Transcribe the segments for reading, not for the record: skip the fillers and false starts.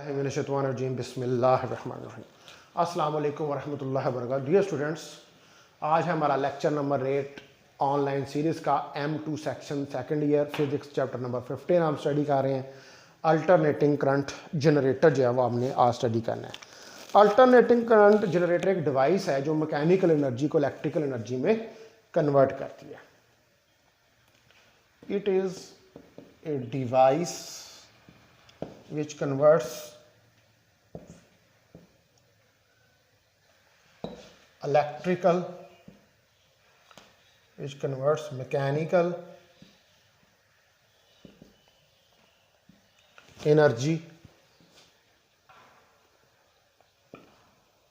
बिस्मिल्लाहिर्रहमानिर्रहीम। अस्सलाम वालेकुम वरहमतुल्लाहि वबरकातुहू। डियर स्टूडेंट्स, आज हमारा लेक्चर नंबर 8 ऑनलाइन सीरीज़ का M2 section second year physics chapter number 15 हम स्टडी कर रहे हैं। अल्टरनेटिंग करंट जनरेटर जो है वो हमने आज स्टडी करना है। अल्टरनेटिंग करंट जनरेटर एक डिवाइस है जो मैकेनिकल एनर्जी को इलेक्ट्रिकल एनर्जी में कन्वर्ट करती है। It is a device which converts mechanical energy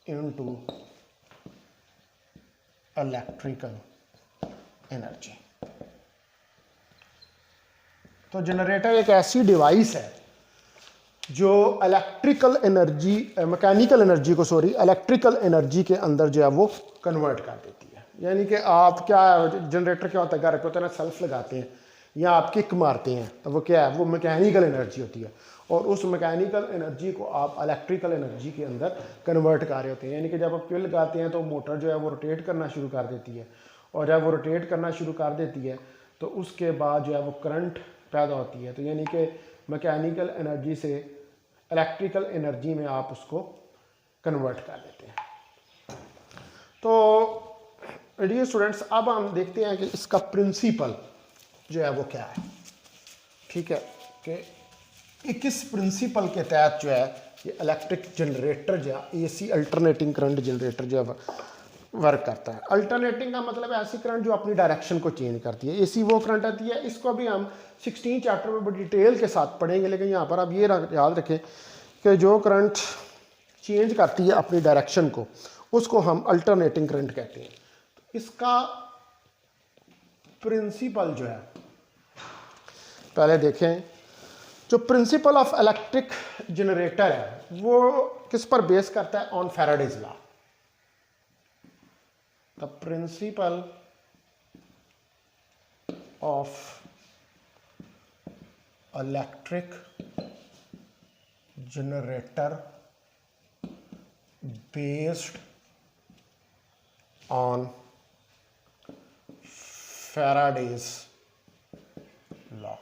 into electrical energy। तो जनरेटर एक ऐसी डिवाइस है जो इलेक्ट्रिकल एनर्जी के अंदर जो है वो कन्वर्ट कर देती है। यानी कि आप क्या जनरेटर क्या होता है, घर पे होता है ना, सेल्फ लगाते हैं या आप किक मारते हैं तो वो क्या है, वो मैकेनिकल एनर्जी होती है और उस मैकेनिकल एनर्जी को आप इलेक्ट्रिकल एनर्जी के अंदर कन्वर्ट कर रहे होते हैं। यानी कि जब आप ट्यूब लगाते हैं तो मोटर जो है वो रोटेट करना शुरू कर देती है और जब वो रोटेट करना शुरू कर देती है तो उसके बाद जो है वो करंट पैदा होती है। तो यानी कि मैकेनिकल एनर्जी से इलेक्ट्रिकल एनर्जी में आप उसको कन्वर्ट कर देते हैं। तो डियर स्टूडेंट्स, अब हम देखते हैं कि इसका प्रिंसिपल जो है वो क्या है। ठीक है कि किस प्रिंसिपल के तहत जो है ये इलेक्ट्रिक जनरेटर जो है एसी अल्टरनेटिंग करंट जनरेटर जो है वर्क करता है। अल्टरनेटिंग का मतलब ऐसी करंट जो अपनी डायरेक्शन को चेंज करती है। एसी वो करंट आती है, इसको भी हम 16 चैप्टर में बड़ी डिटेल के साथ पढ़ेंगे, लेकिन यहाँ पर आप ये याद रखें कि जो करंट चेंज करती है अपनी डायरेक्शन को उसको हम अल्टरनेटिंग करंट कहते हैं। तो इसका प्रिंसिपल जो है, पहले देखें, जो प्रिंसिपल ऑफ इलेक्ट्रिक जनरेटर है वो किस पर बेस करता है, on Faraday's law. The principle of electric generator based on Faraday's law।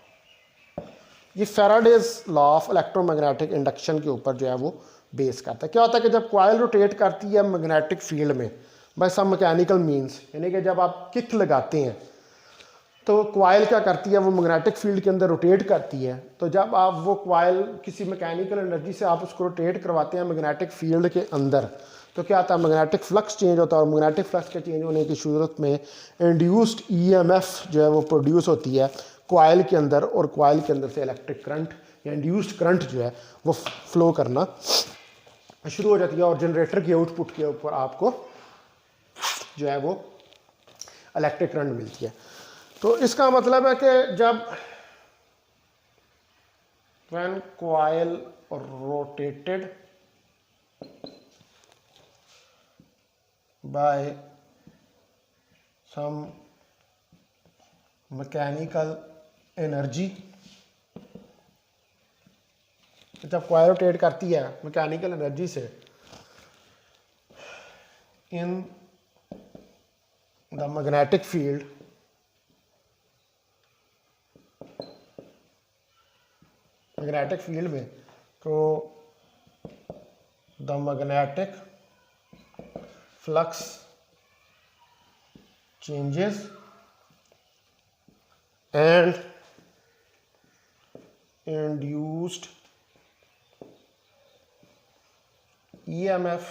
ये Faraday's law of electromagnetic induction के ऊपर जो है वो बेस करता है। क्या होता है कि जब कॉइल रोटेट करती है मैग्नेटिक फील्ड में बाय सम मैकेनिकल मीन्स, यानी कि जब आप किक लगाते हैं तो कॉइल क्या करती है, वो मैग्नेटिक फील्ड के अंदर रोटेट करती है। तो जब आप वो कॉइल किसी मैकेनिकल एनर्जी से आप उसको रोटेट करवाते हैं मैग्नेटिक फील्ड के अंदर, तो क्या आता है, मैग्नेटिक फ्लक्स चेंज होता है और मैग्नेटिक फ्लक्स के चेंज होने की सूरत में इंड्यूस्ड ईएमएफ जो है वो प्रोड्यूस होती है कॉइल के अंदर और कॉइल के अंदर से इलेक्ट्रिक करंट या इंड्यूस्ड करंट जो है वो फ्लो करना शुरू हो जाती है और जनरेटर की आउटपुट के ऊपर आपको जो है वो इलेक्ट्रिक करंट मिलती है। तो इसका मतलब है कि जब when coil rotated by some mechanical energy, जब कॉइल रोटेट करती है मैकेनिकल एनर्जी से in the magnetic field, magnetic field में, तो the magnetic flux changes and induced EMF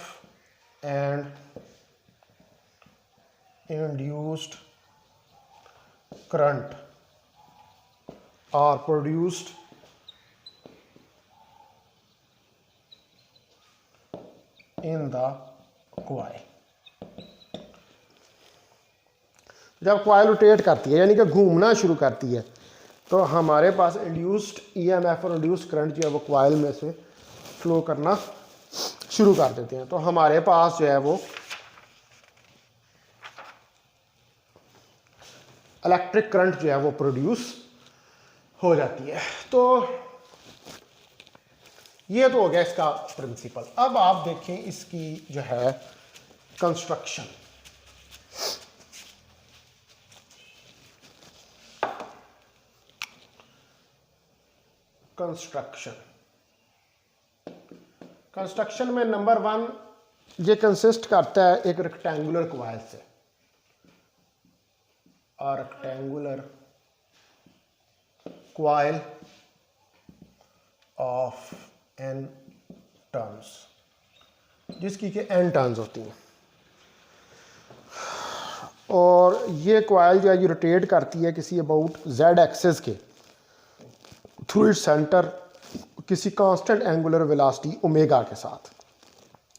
and induced current are produced in the coil। जब coil rotate करती है यानी कि घूमना शुरू करती है तो हमारे पास इंड्यूस्ड ईएमएफ और इंड्यूस्ड करंट जो है वो कॉइल में से फ्लो करना शुरू कर देते हैं। तो हमारे पास जो है वो इलेक्ट्रिक करंट जो है वो प्रोड्यूस हो जाती है। तो ये तो हो गया इसका प्रिंसिपल। अब आप देखें इसकी जो है कंस्ट्रक्शन। कंस्ट्रक्शन में नंबर 1 ये कंसिस्ट करता है एक रेक्टेंगुलर क्वाइल से। Rectangular coil of n turns, जिसकी कि n टर्न्स होती हैं, और ये क्वाइल जो है ये रोटेट करती है किसी अबाउट z एक्सिस के थ्रू इट्स सेंटर किसी कांस्टेंट एंगुलर वेलोसिटी ओमेगा के साथ।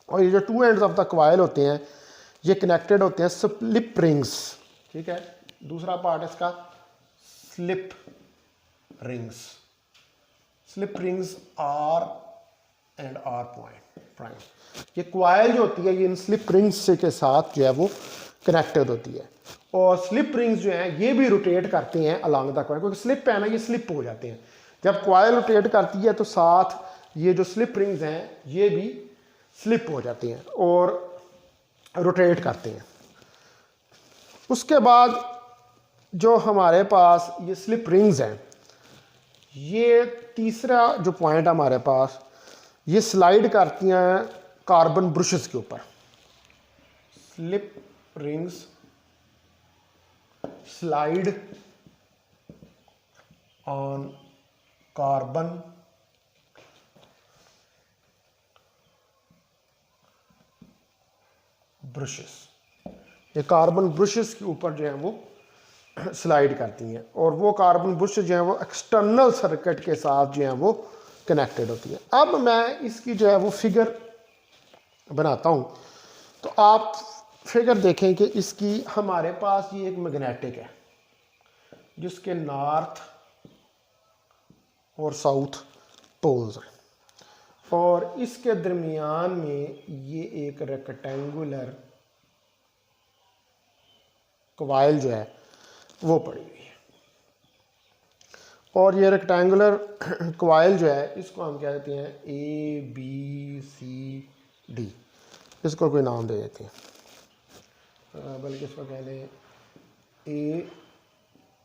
और ये जो 2 एंड्स ऑफ द क्वाइल होते हैं ये कनेक्टेड होते हैं स्लिप रिंग्स। ठीक है, दूसरा पार्ट इसका slip rings. Slip rings R and R prime. ये क्वाइल जो होती है ये इन स्लिप रिंग्स से के साथ जो है वो कनेक्टेड होती है, और स्लिप रिंग्स जो हैं ये भी रोटेट करते हैं अलॉन्ग द क्वाइल, क्योंकि स्लिप है ना ये स्लिप हो जाते हैं। जब क्वाइल रोटेट करती है तो साथ ये जो स्लिप रिंग्स हैं ये भी स्लिप हो जाती हैं और रोटेट करते हैं। उसके बाद जो हमारे पास ये स्लिप रिंग्स हैं, ये तीसरा जो पॉइंट हमारे पास, ये स्लाइड करती हैं कार्बन ब्रशेस के ऊपर। Slip rings slide on carbon brushes. ये कार्बन ब्रशेस के ऊपर जो है वो स्लाइड करती हैं, और वो कार्बन ब्रश जो है वो एक्सटर्नल सर्किट के साथ जो है वो कनेक्टेड होती है। अब मैं इसकी जो है वो फिगर बनाता हूँ, तो आप फिगर देखें कि इसकी हमारे पास ये एक मैग्नेटिक है जिसके नॉर्थ और साउथ पोल्स हैं, और इसके दरमियान में ये एक रेक्टेंगुलर क्वाइल जो है वो पड़ी हुई है। और ये रेक्टेंगुलर क्वाइल जो है इसको हम क्या कहते हैं ABCD, इसको कोई नाम दे देते हैं, बल्कि इसको कह लें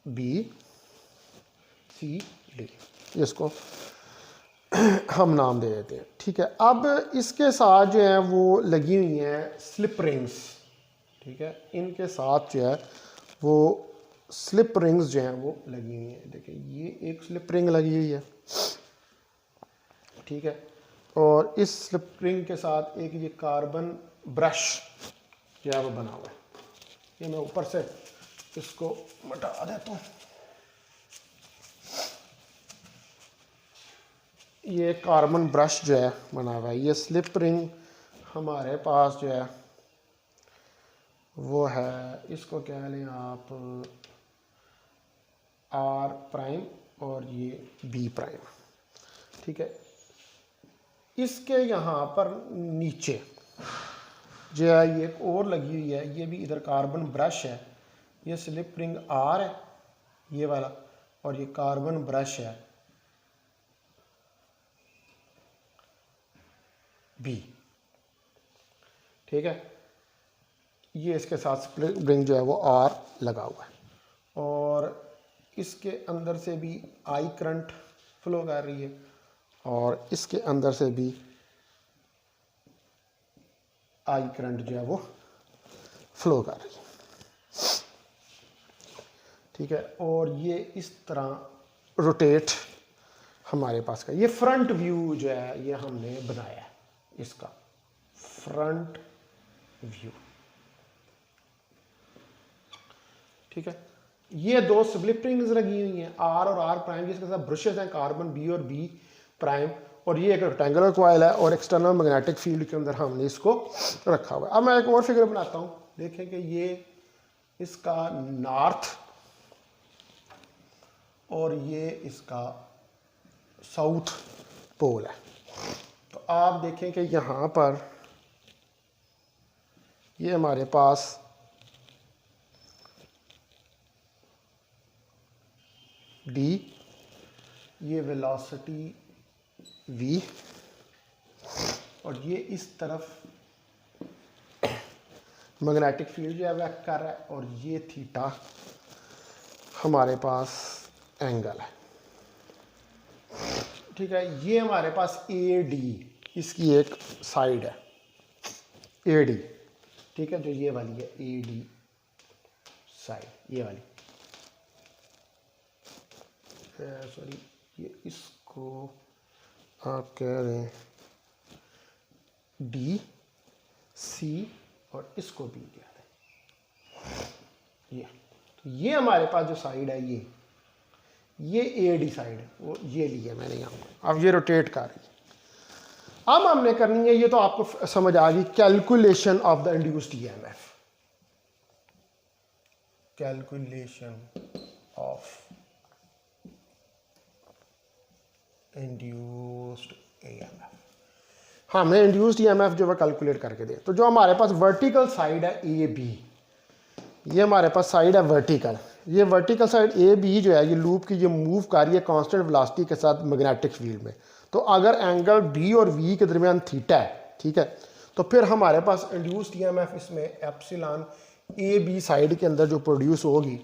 ABCD, इसको हम नाम दे देते हैं। ठीक है, अब इसके साथ जो है वो लगी हुई हैं स्लिप रिंग्स। ठीक है, इनके साथ जो है वो स्लिप रिंग्स जो हैं वो लगी हुई हैं। देखिए ये एक स्लिप रिंग लगी हुई है, ठीक है, और इस स्लिप रिंग के साथ एक ये कार्बन ब्रश जो है वो बना हुआ है। ये मैं ऊपर से इसको मिटा देता हूँ। ये कार्बन ब्रश जो है बना हुआ है। ये स्लिप रिंग हमारे पास जो है वो है, इसको कह लें आप R प्राइम और ये B प्राइम। ठीक है, इसके यहाँ पर नीचे जो है ये एक और लगी हुई है, ये भी इधर कार्बन ब्रश है। ये स्लिप रिंग R है ये वाला, और ये कार्बन ब्रश है B। ठीक है, ये इसके साथ स्लिप रिंग जो है वो R लगा हुआ है, और इसके अंदर से भी आई करंट फ्लो कर रही है, और इसके अंदर से भी आई करंट जो है वो फ्लो कर रही है। ठीक है, और ये इस तरह रोटेट हमारे पास का ये फ्रंट व्यू जो है ये हमने बनाया है, इसका फ्रंट व्यू। ठीक है, ये दो स्लिप रिंग्स लगी हुई हैं R और R प्राइम, जिसके साथ ब्रशेस हैं कार्बन B और B प्राइम, और ये एक रेक्टेंगुलर क्वाइल है, और एक्सटर्नल मैग्नेटिक फील्ड के अंदर हमने इसको रखा हुआ है। अब मैं एक और फिगर बनाता हूँ। देखें कि ये इसका नॉर्थ और ये इसका साउथ पोल है। तो आप देखें कि यहाँ पर ये हमारे पास D, ये वेलोसिटी V, और ये इस तरफ मैग्नेटिक फील्ड जो है वह कर रहा है, और ये थीटा हमारे पास एंगल है। ठीक है, ये हमारे पास ए डी इसकी एक साइड है, ए डी। ठीक है, जो ये वाली है ए डी साइड, ये वाली सॉरी, ये इसको आप कह रहे हैं डी सी और इसको बी कह रहे हैं। ये तो ये हमारे पास जो साइड है ये ए डी साइड है, वो ये लिया मैंने यहाँ पर। अब ये रोटेट कर रही है। अब हमने करनी है, ये तो आपको समझ आ गई, calculation of the induced EMF. Calculation of induced EMF, हमें इंड्यूस्ड ईएमएफ जो है कैलकुलेट करके दे। तो जो हमारे पास वर्टिकल साइड है ए बी, ये हमारे पास साइड है वर्टिकल। ये वर्टिकल साइड ए बी जो है ये लूप की ये मूव कर रही है कांस्टेंट वेलोसिटी के साथ मैग्नेटिक फील्ड में। तो अगर एंगल बी और वी के दरमियान थीटा है, ठीक है, तो फिर हमारे पास इंड्यूस्ड ईएमएफ इसमें एप्सिलॉन ए बी साइड के अंदर जो प्रोड्यूस होगी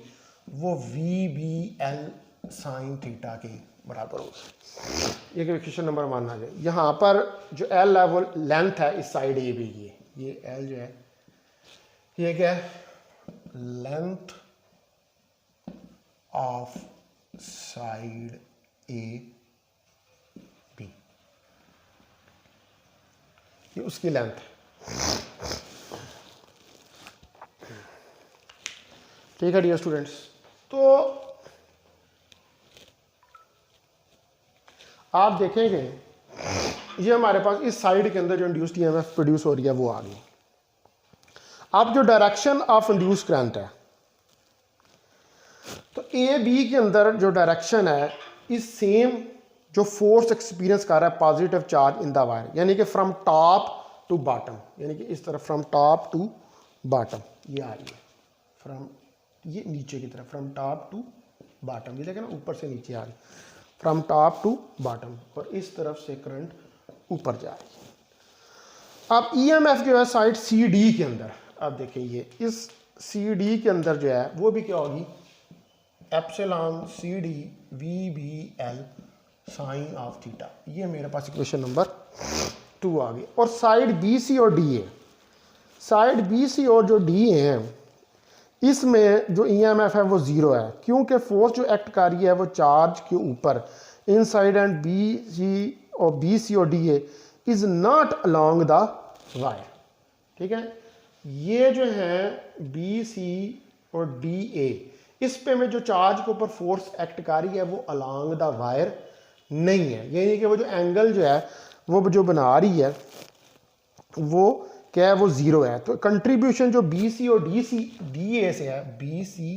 वो v b l sine theta के बराबर होगी। ये क्वेश्चन नंबर 1 आ गया। यहाँ पर जो एल है वो लेंथ है इस साइड ए बी की, ये एल जो है ये क्या है, length of side a b, ये उसकी लेंथ है। ठीक है डियर स्टूडेंट्स, तो आप देखेंगे ये हमारे पास इस साइड के अंदर जो इंड्यूस्ड ईएमएफ प्रोड्यूस हो रही है वो आ गई। अब जो डायरेक्शन ऑफ इंड्यूस करंट है, तो ए बी के अंदर जो डायरेक्शन है इस सेम जो फोर्स एक्सपीरियंस कर रहा है positive charge in the wire, यानी कि फ्रॉम टॉप टू बॉटम, यानी कि इस तरफ फ्रॉम टॉप टू बॉटम ये आ रही है, फ्रॉम ये नीचे की तरफ फ्रॉम टॉप टू बॉटम, ये देखें ना ऊपर से नीचे आ रही, फ्रॉम टॉप टू बॉटम, और इस तरफ से करंट ऊपर जा रही है। अब ईएमएफ जो है साइड सी डी के अंदर, अब देखिए ये इस सी डी के अंदर जो है वो भी क्या होगी, epsilon c d v b l sine of theta. ये मेरे पास इक्वेशन नंबर 2 आ गई। और साइड बी सी और d a, side b c और जो डी ए हैं इसमें जो ईएमएफ है वो 0 है, क्योंकि फोर्स जो एक्ट कर रही है वो चार्ज के ऊपर इन साइड एंड बी सी और d A is not along the wire. ठीक है, ये जो है बी सी और डी ए, इस पे में जो चार्ज के ऊपर फोर्स एक्ट कर रही है वो अलोंग द वायर नहीं है, यानी कि वो जो एंगल जो है वो जो बना रही है वो क्या है, वो 0 है। तो कंट्रीब्यूशन जो बी सी और डी ए से है, b c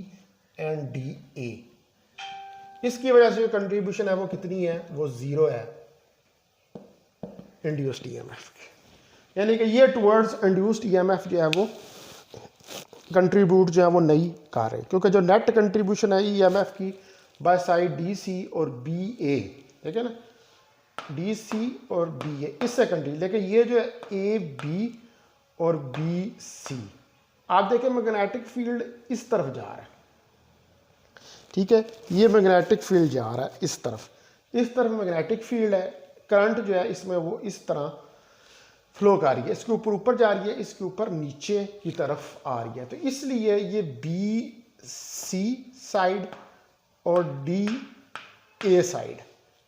and d a, इसकी वजह से जो कंट्रीब्यूशन है वो कितनी है, वो 0 है इंड्यूस्ड ईएमएफ की, यानी कि ये टुवर्ड्स इंड्यूस्ड ईएमएफ जो है वो कंट्रीब्यूट जो है वो नहीं कर रहे, क्योंकि जो नेट कंट्रीब्यूशन है ईएमएफ की बाय साइड डी सी और बी ए, ठीक है ना, डी सी और बी ए इससे कंट्रीब्यूट, लेकिन ये जो है ए बी और बी सी, आप देखें मैग्नेटिक फील्ड इस तरफ जा रहा है, ठीक है, ये मैग्नेटिक फील्ड जा रहा है इस तरफ मैग्नेटिक फील्ड है, करंट जो है इसमें वो इस तरह फ्लो कर रही है, इसके ऊपर ऊपर जा रही है, इसके ऊपर नीचे की तरफ आ रही है। तो इसलिए ये बी सी साइड और डी ए साइड,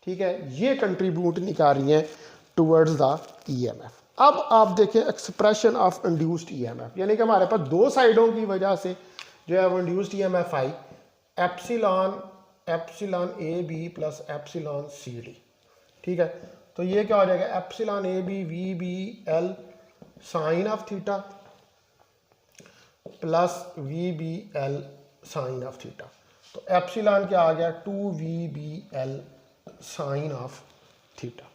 ठीक है, ये कंट्रीब्यूट नहीं कर रही हैं टुवर्ड्स द ईएमएफ। अब आप देखें एक्सप्रेशन ऑफ इंड्यूस्ड ईएमएफ, यानी कि हमारे पास दो साइडों की वजह से जो है वो इंड्यूस्ड ईएमएफ आई, epsilon a b plus epsilon c d. ठीक है, तो ये क्या हो जाएगा, epsilon a b v b l sine of theta plus v b l sine of theta. तो एप्सिलॉन क्या आ गया, 2VBL साइन ऑफ थीटा।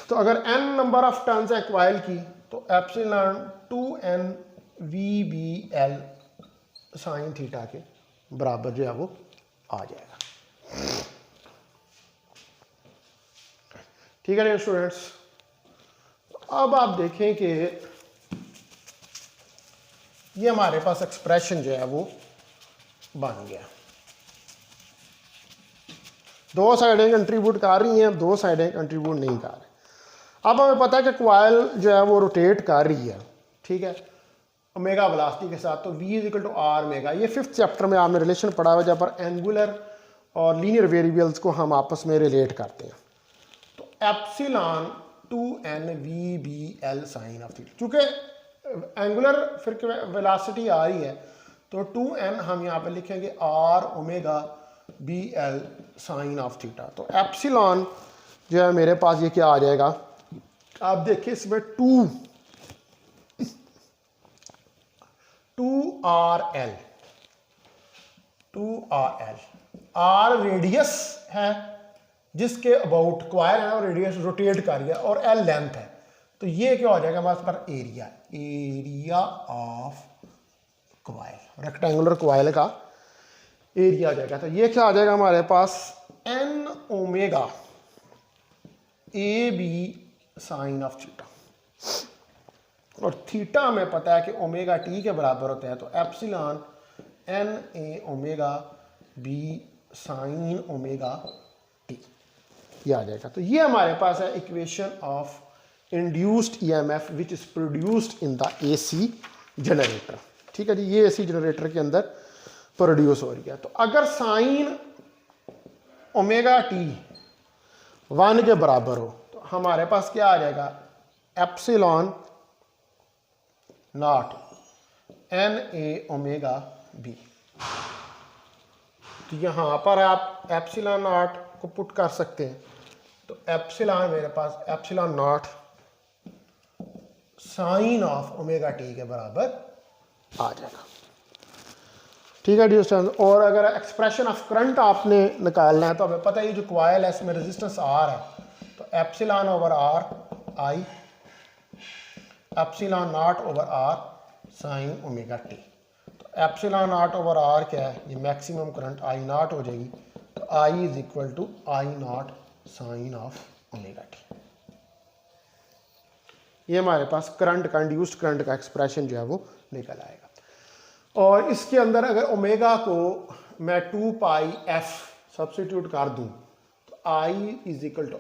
तो अगर n नंबर ऑफ टर्न्स है क्वाइल की, तो एप्सिलॉन 2NVBL साइन थीटा के बराबर जो है वो आ जाएगा। ठीक है स्टूडेंट्स, अब आप देखें कि ये हमारे पास एक्सप्रेशन जो है वो बन गया। दो साइडें कंट्रीब्यूट कर रही हैं, दो साइडें कंट्रीब्यूट नहीं कर रही। अब हमें पता है कि कॉइल जो है वो रोटेट कर रही है, ठीक है, ओमेगा वेलोसिटी के साथ। तो V = R ओमेगा। ये 5th चैप्टर में आपने रिलेशन पढ़ा हुआ जहाँ पर एंगुलर और लीनियर वेरिएबल्स को हम आपस में रिलेट करते हैं। तो epsilon 2n/v/L sine of theta, चूंकि एंगुलर फिर वेलोसिटी आ रही है तो 2n हम यहाँ पे लिखेंगे R ओमेगा/BL साइन ऑफ थीटा। तो एप्सिलॉन जो है मेरे पास ये क्या आ जाएगा, आप देखिए इसमें 2RL, R रेडियस है जिसके अबाउट कॉइल है और रेडियस रोटेट कर रही है, और L लेंथ है। तो ये क्या हो जाएगा हमारे पास area of coil, rectangular coil का एरिया आ जाएगा। तो ये क्या आ जाएगा हमारे पास N omega AB sine of theta, और थीटा हमें पता है कि ओमेगा टी के बराबर होता है। तो epsilon NA omega B sign omega t, ये आ जाएगा। तो ये हमारे पास है equation of induced EMF which is produced in the AC generator, ठीक है जी। ये AC जनरेटर के अंदर प्रोड्यूस हो रही है। तो अगर साइन ओमेगा टी 1 के बराबर हो तो हमारे पास क्या आ जाएगा, epsilon not NA omega B। तो यहाँ पर आप एप्सिलॉन नॉट को पुट कर सकते हैं। तो एप्सिलॉन मेरे पास epsilon naught sine of omega T के बराबर आ जाएगा, ठीक है डिस्टेंस। और अगर एक्सप्रेशन ऑफ करंट आपने निकालना है तो हमें पता है जो कॉइल है इसमें रेजिस्टेंस R है, तो epsilon over R I epsilon not over R sign omega T. तो एप्सिलॉन नॉट ओवर R क्या है, ये मैक्सिमम करंट I नॉट हो जाएगी। तो I = I not sine of omega t. ये हमारे पास करंट का, इंड्यूस्ड करंट का एक्सप्रेशन जो है वो निकल आएगा। और इसके अंदर अगर ओमेगा को मैं 2πf सब्स्टिट्यूट कर दूं तो I =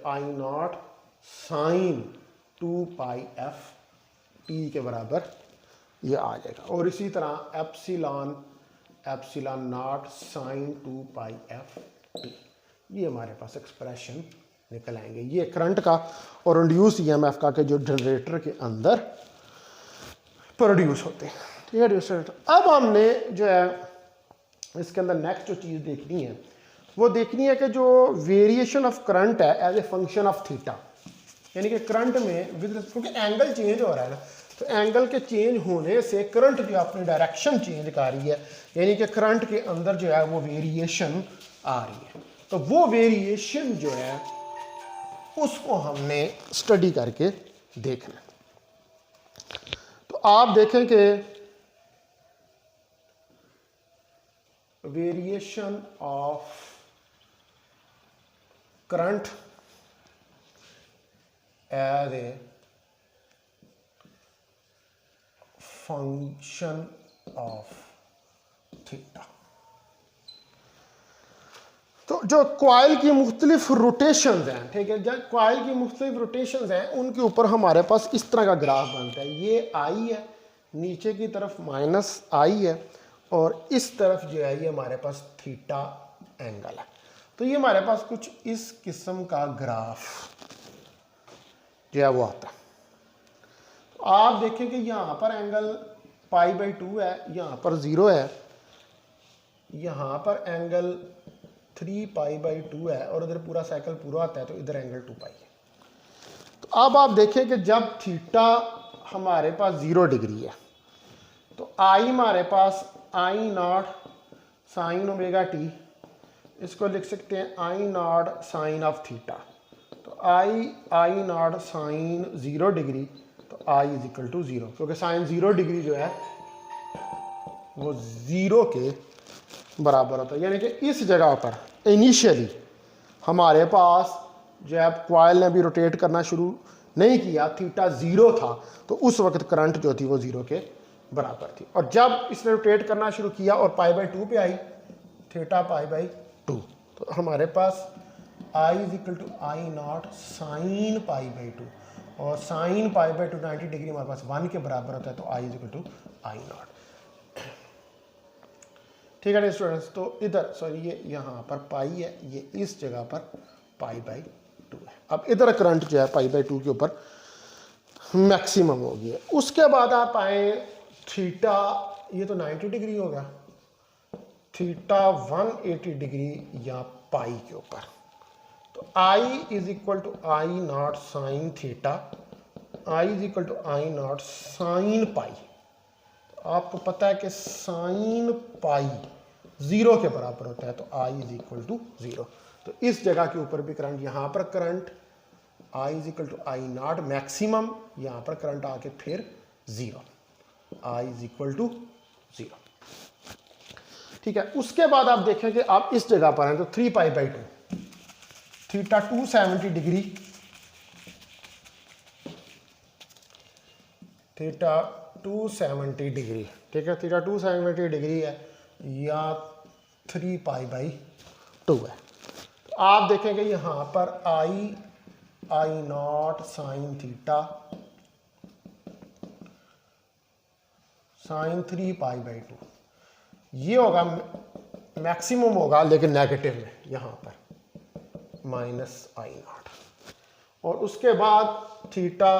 I not sine 2πf t के बराबर ये आ जाएगा। और इसी तरह epsilon naught sine 2πf T, ये हमारे पास एक्सप्रेशन निकल आएंगे। ये करंट का और इंड्यूस EMF का के जो जनरेटर के अंदर प्रोड्यूस होते हैं, ठीक है डिस्टेंस। अब हमने जो है इसके अंदर नेक्स्ट जो चीज़ देखनी है वो देखनी है कि जो वेरिएशन ऑफ करंट है as a function of theta, यानी कि करंट में क्योंकि एंगल चेंज हो रहा है ना, तो एंगल के चेंज होने से करंट जो अपनी डायरेक्शन चेंज कर रही है, यानी कि करंट के अंदर जो है वो वेरिएशन आ रही है। तो वो वेरिएशन जो है उसको हमने स्टडी करके देखना। तो आप देखें कि variation of current as a function of theta. तो जो कॉइल की मुख्तलिफ रोटेशंस हैं, ठीक है, जब कॉइल की मुख्तलिफ रोटेशंस हैं उनके ऊपर हमारे पास इस तरह का ग्राफ बनता है। ये I है, नीचे की तरफ -I है, और इस तरफ जो है ये हमारे पास थीटा एंगल है। तो ये हमारे पास कुछ इस किस्म का ग्राफ जो है वो आता है। तो आप देखें कि यहाँ पर एंगल π/2 है, यहाँ पर 0 है, यहाँ पर एंगल 3π/2 है, और इधर पूरा साइकिल पूरा आता है तो इधर एंगल 2π है। तो अब आप देखें कि जब थीटा हमारे पास 0 डिग्री है तो I हमारे पास I not sine omega t, इसको लिख सकते हैं I not sine of theta. तो I नॉट साइन 0 डिग्री, तो I = 0, क्योंकि साइन 0 डिग्री जो है वो 0 के बराबर होता है। यानी कि इस जगह पर इनिशियली हमारे पास जो है कॉइल ने भी रोटेट करना शुरू नहीं किया, थीटा 0 था, तो उस वक्त करंट जो थी वो 0 के बराबर थी। और जब इसने रोटेट करना शुरू किया और π/2 पे आई, थीटा π/2, तो हमारे पास I is equal to I not sine π/2, और साइन π/2 90 डिग्री हमारे पास 1 के बराबर होता है, तो I is equal to I nought. ठीक है स्टूडेंट्स, तो इधर सॉरी ये यहाँ पर पाई है, ये इस जगह पर π/2 है। अब इधर करंट जो है π/2 के ऊपर मैक्सिमम हो गया। उसके बाद आप आए थीटा, ये तो 90 डिग्री हो गया, थीटा 180 डिग्री या पाई के ऊपर, तो I is equal to I not sine theta, I is equal to I not sine pi. आपको पता है कि साइन पाई 0 के बराबर होता है, तो I इज इक्वल टू 0। तो इस जगह के ऊपर भी करंट, यहाँ पर current I is equal to I nought maximum, यहाँ पर करंट आके फिर 0, I इज इक्वल टू 0। ठीक है, उसके बाद आप देखें कि आप इस जगह पर हैं, तो 3π/2, थीटा 270 डिग्री, थीटा 270 डिग्री, ठीक है, थीटा 270 डिग्री है या 3π/2 है। तो आप देखेंगे यहाँ पर आई नॉट साइन थीटा साइन 3π/2, ये होगा मैक्सिमम होगा, लेकिन नेगेटिव में यहाँ पर माइनस आई नॉट। और उसके बाद थीटा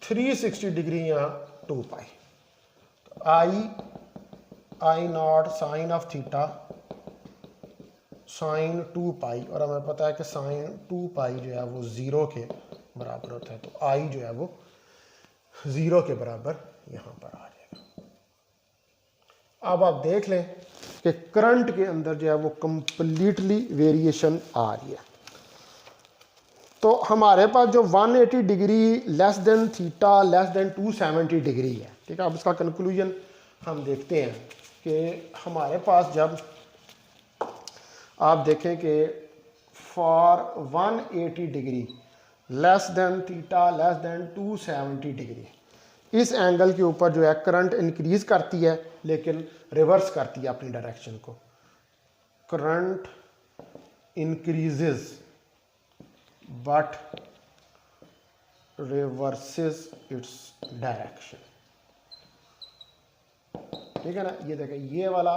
360 डिग्री या 2π, तो I not sine of theta sine 2π, और हमें पता है कि साइन 2π जो है वो 0 के बराबर होता है, तो आई जो है वो 0 के बराबर यहाँ पर आ जाएगा। अब आप देख लें कि करंट के अंदर जो है वो कंप्लीटली वेरिएशन आ रही है। तो हमारे पास जो 180 degree less than theta less than 270 degree है, ठीक है। अब इसका कंक्लूजन हम देखते हैं कि हमारे पास जब आप देखें कि for 180 degree less than theta less than 270 degree, इस एंगल के ऊपर जो है करंट इंक्रीज करती है, लेकिन रिवर्स करती है अपनी डायरेक्शन को। Current increases but reverses its direction, ठीक है ना। ये देखें, ये वाला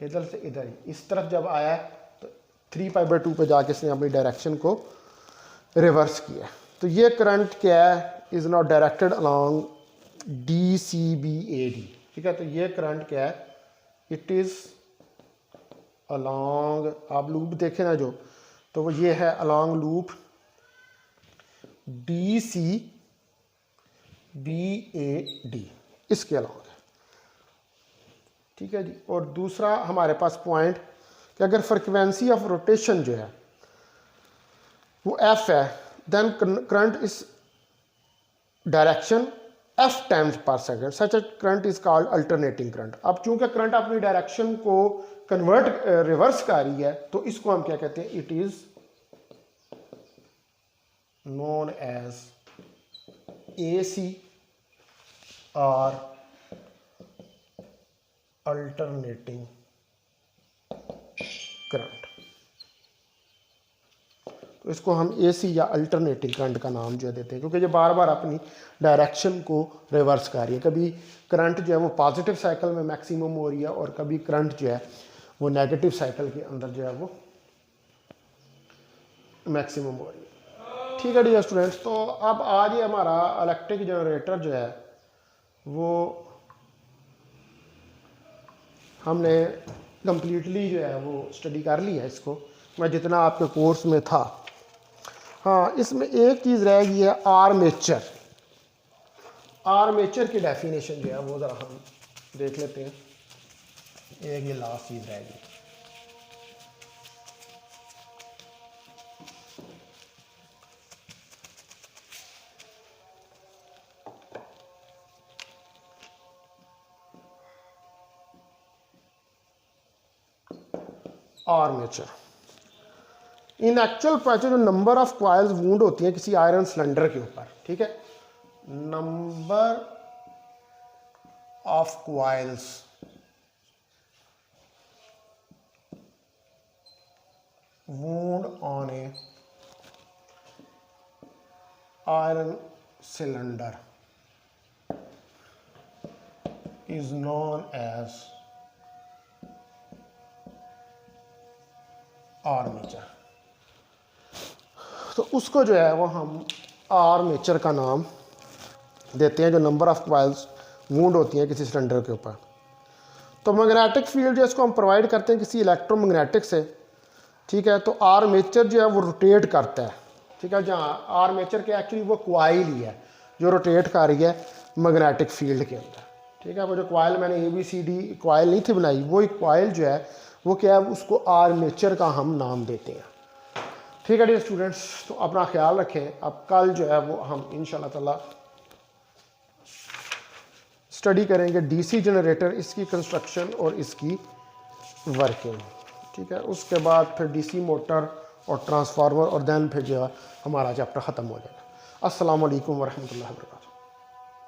इधर से इधर इस तरफ जब आया है, तो 3π/2 पे जाके इसने अपनी डायरेक्शन को रिवर्स किया। तो ये करंट क्या है, is not directed along DCBAD, ठीक है। तो ये करंट क्या है, इट इज अलोंग, आप लूप देखें ना जो, तो वो ये है अलोंग लूप DCBAD, इसके अलोंग, ठीक है जी। और दूसरा हमारे पास पॉइंट कि अगर फ्रिक्वेंसी ऑफ रोटेशन जो है वो f है, देन करंट इस डायरेक्शन f टाइम्स पर second, such A current is called alternating current. अब चूंकि करंट अपनी डायरेक्शन को कन्वर्ट रिवर्स कर रही है, तो इसको हम क्या कहते हैं, it is known as AC और अल्टरनेटिंग करंट। तो इसको हम AC या अल्टरनेटिंग करंट का नाम जो है देते हैं, क्योंकि ये बार बार अपनी डायरेक्शन को रिवर्स कर रही है। कभी करंट जो है वो पॉजिटिव साइकिल में मैक्सिमम हो रही है, और कभी करंट जो है वो नेगेटिव साइकिल के अंदर जो है वो मैक्सिमम हो रही है। ठीक है डियर स्टूडेंट्स, तो अब आज ये हमारा इलेक्ट्रिक जनरेटर जो है वो हमने कंप्लीटली जो है वो स्टडी कर लिया है। इसको मैं जितना आपके कोर्स में था, हाँ, इसमें एक चीज़ रह गई है, आर्मेचर। आर्मेचर की डेफिनेशन जो है वो ज़रा हम देख लेते हैं, एक ये लास्ट चीज़ रह गई। आर्मेचर, इन एक्चुअल पैचेज जो नंबर ऑफ क्वाइल्स वूंड होती हैं किसी आयरन सिलेंडर के ऊपर, ठीक है, number of coils wound on a iron cylinder is known as armature. तो उसको जो है वो हम आर्मेचर का नाम देते हैं जो नंबर ऑफ क्वाइल्स वूंड होती हैं किसी सिलेंडर के ऊपर। तो मैग्नेटिक फील्ड जो इसको हम प्रोवाइड करते हैं किसी इलेक्ट्रोमैग्नेटिक से, ठीक है। तो आर्मेचर जो है वो रोटेट करता है, ठीक है, जहाँ आर्मेचर के एक्चुअली वो क्वाइल ही है जो रोटेट कर रही है मैग्नेटिक फील्ड के अंदर, ठीक है। वो जो क्वाइल मैंने ABCD क्वाइल नहीं थी बनाई, वो एक क्वाइल जो है वो क्या है, उसको आर्मेचर का हम नाम देते हैं, ठीक है डियर स्टूडेंट्स। तो अपना ख्याल रखें। अब कल जो है वो हम इंशाल्लाह ताला स्टडी करेंगे DC जनरेटर, इसकी कंस्ट्रक्शन और इसकी वर्किंग, ठीक है। उसके बाद फिर DC मोटर और ट्रांसफार्मर और देन फिर जो है हमारा चैप्टर ख़त्म हो जाएगा। अस्सलाम वालेकुम वरहमतुल्लाहि वबरकातुहू।